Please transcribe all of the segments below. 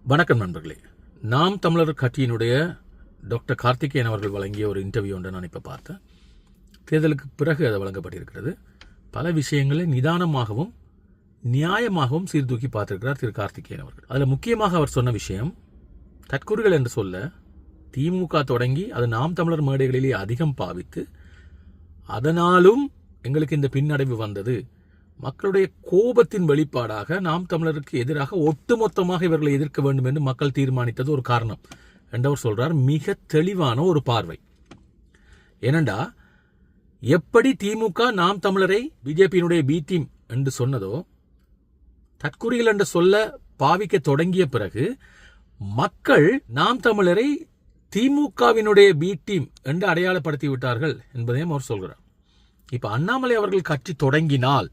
வணக்கம் நண்பர்களே. நாம் தமிழர் கட்சியினுடைய டாக்டர் கார்த்திகேயன் அவர்கள் வழங்கிய ஒரு இன்டர்வியூ ஒன்றை நான் இப்போ பார்த்தேன். தேர்தலுக்கு பிறகு அது வழங்கப்பட்டிருக்கிறது. பல விஷயங்களை நிதானமாகவும் நியாயமாகவும் சீர்தூக்கி பார்த்திருக்கிறார் திரு கார்த்திகேயன் அவர்கள். அதில் முக்கியமாக அவர் சொன்ன விஷயம், தற்கூறுகள் என்று சொல்ல திமுக தொடங்கி அது நாம் தமிழர் மேடைகளிலே அதிகம் பாவித்து அதனாலும் எங்களுக்கு இந்த பின்னடைவு வந்தது, மக்களுடைய கோபத்தின் வெளிப்பாடாக நாம் தமிழருக்கு எதிராக ஒட்டுமொத்தமாக இவர்களை எதிர்க்க வேண்டும் என்று மக்கள் தீர்மானித்தது ஒரு காரணம் என்றவர் சொல்றார். மிக தெளிவான ஒரு பார்வை. ஏனண்டா எப்படி திமுக நாம் தமிழரை பிஜேபியினுடைய பி டீம் என்று சொன்னதோ, தற்குறிகள் என்று சொல்ல பாவிக்க தொடங்கிய பிறகு மக்கள் நாம் தமிழரை திமுகவினுடைய பி டீம் என்று அடையாளப்படுத்தி விட்டார்கள் என்பதையும் அவர் சொல்கிறார். இப்ப அண்ணாமலை அவர்கள் கட்சி தொடங்கினால்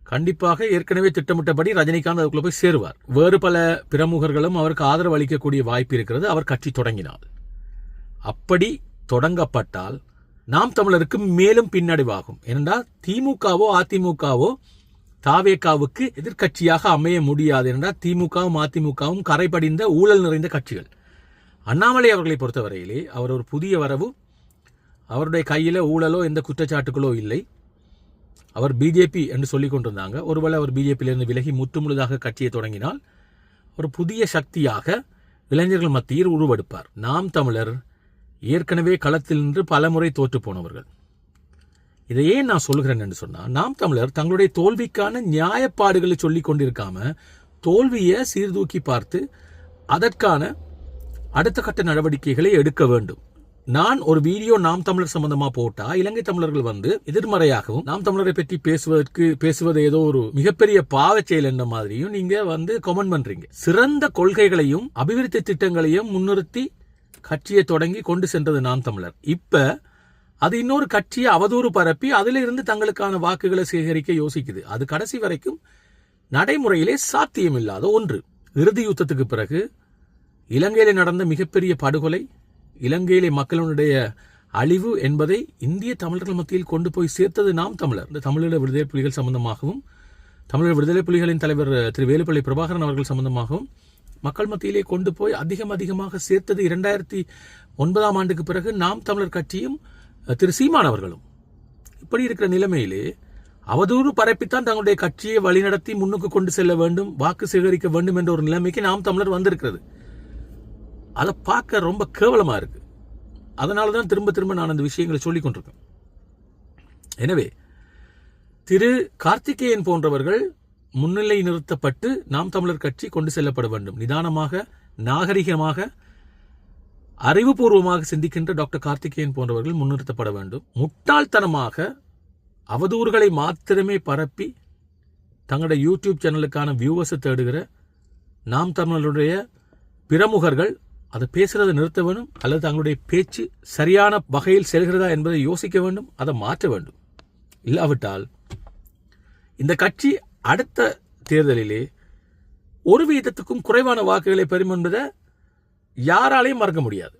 கண்டிப்பாக ஏற்கனவே திட்டமிட்டபடி ரஜினிகாந்த் அதுக்குள்ள போய் சேருவார். வேறு பல பிரமுகர்களும் அவருக்கு ஆதரவு அளிக்கக்கூடிய வாய்ப்பு இருக்கிறது அவர் கட்சி தொடங்கினால். அப்படி தொடங்கப்பட்டால் நாம் தமிழருக்கு மேலும் பின்னடைவாகும். ஏனென்றால் திமுகவோ அதிமுகவோ தாவேகாவுக்கு எதிர்கட்சியாக அமைய முடியாது. என்றால் திமுகவும் அதிமுகவும் கரைபடிந்த ஊழல் நிறைந்த கட்சிகள். அண்ணாமலை அவர்களை பொறுத்தவரையிலே அவர் ஒரு புதிய வரவு. அவருடைய கையில ஊழலோ எந்த குற்றச்சாட்டுகளோ இல்லை. அவர் பிஜேபி என்று சொல்லிக் கொண்டிருந்தாங்க. ஒருவேளை அவர் பிஜேபியிலிருந்து விலகி முற்றுமுழுதாக கட்சியை தொடங்கினால் ஒரு புதிய சக்தியாக இளைஞர்கள் மத்தியில் உருவெடுப்பார். நாம் தமிழர் ஏற்கனவே களத்தில் நின்று பலமுறை தோற்று போனவர்கள். இதை ஏன் நான் சொல்கிறேன் என்று சொன்னால், நாம் தமிழர் தங்களுடைய தோல்விக்கான நியாயப்பாடுகளை சொல்லிக் கொண்டிருக்காம தோல்வியை சீர்தூக்கி பார்த்து அதற்கான அடுத்த கட்ட நடவடிக்கைகளை எடுக்க வேண்டும். நான் ஒரு வீடியோ நாம் தமிழர் சம்பந்தமா போட்டா இலங்கை தமிழர்கள் வந்து எதிர்மறையாகவும் நாம் தமிழரை பற்றி பேசுவது ஏதோ ஒரு மிகப்பெரிய பாவச் செயல் என்ற மாதிரியும் நீங்க வந்து கமெண்ட் பண்றீங்க. சிறந்த கொள்கைகளையும் அபிவிருத்தி திட்டங்களையும் முன்னிறுத்தி கட்சியை தொடங்கி கொண்டு சென்றது நாம் தமிழர். இப்ப அது இன்னொரு கட்சியை அவதூறு பரப்பி அதில இருந்து தங்களுக்கான வாக்குகளை சேகரிக்க யோசிக்குது. அது கடைசி வரைக்கும் நடைமுறையிலே சாத்தியமில்லாத ஒன்று. இறுதி யுத்தத்துக்கு பிறகு இலங்கையிலே நடந்த மிகப்பெரிய படுகொலை, இலங்கையிலே மக்களுடைய அழிவு என்பதை இந்திய தமிழர்கள் மத்தியில் கொண்டு போய் சேர்த்தது நாம் தமிழர். இந்த தமிழீழ விடுதலை புலிகள் சம்பந்தமாகவும் தமிழர் விடுதலை புலிகளின் தலைவர் திரு வேலுப்பிள்ளை பிரபாகரன் அவர்கள் சம்பந்தமாகவும் மக்கள் மத்தியிலே கொண்டு போய் அதிகமாக சேர்த்தது 2009ஆம் ஆண்டுக்கு பிறகு நாம் தமிழர் கட்சியும் திரு சீமான் அவர்களும். இப்படி இருக்கிற நிலைமையிலே அவதூறு பரப்பித்தான் தங்களுடைய கட்சியை வழிநடத்தி முன்னுக்கு கொண்டு செல்ல வேண்டும், வாக்கு சேகரிக்க வேண்டும் என்ற ஒரு நிலைமைக்கு நாம் தமிழர் வந்திருக்கிறது. அதை பார்க்க ரொம்ப கேவலமா இருக்கு. அதனாலதான் திரும்ப நான் அந்த விஷயங்களை சொல்லிக் கொண்டிருக்கேன். எனவே திரு கார்த்திகேயன் போன்றவர்கள் முன்னிலை நிறுத்தப்பட்டு நாம் தமிழர் கட்சி கொண்டு செல்லப்பட வேண்டும். நிதானமாக, நாகரிகமாக, அறிவுபூர்வமாக சிந்திக்கின்ற டாக்டர் கார்த்திகேயன் போன்றவர்கள் முன்னிறுத்தப்பட வேண்டும். முட்டாள்தனமாக அவதூறுகளை மாத்திரமே பரப்பி தங்களுடைய யூடியூப் சேனலுக்கான வியூவர்ஸை தேடுகிற நாம் தமிழருடைய பிரமுகர்கள் அதை பேசுறதை நிறுத்த வேண்டும், அல்லது தங்களுடைய பேச்சு சரியான வகையில் செல்கிறதா என்பதை யோசிக்க வேண்டும், அதை மாற்ற வேண்டும். இல்லாவிட்டால் இந்த கட்சி அடுத்த தேர்தலிலே 1% குறைவான வாக்குகளை பெறும் என்பதை யாராலையும் மறக்க முடியாது.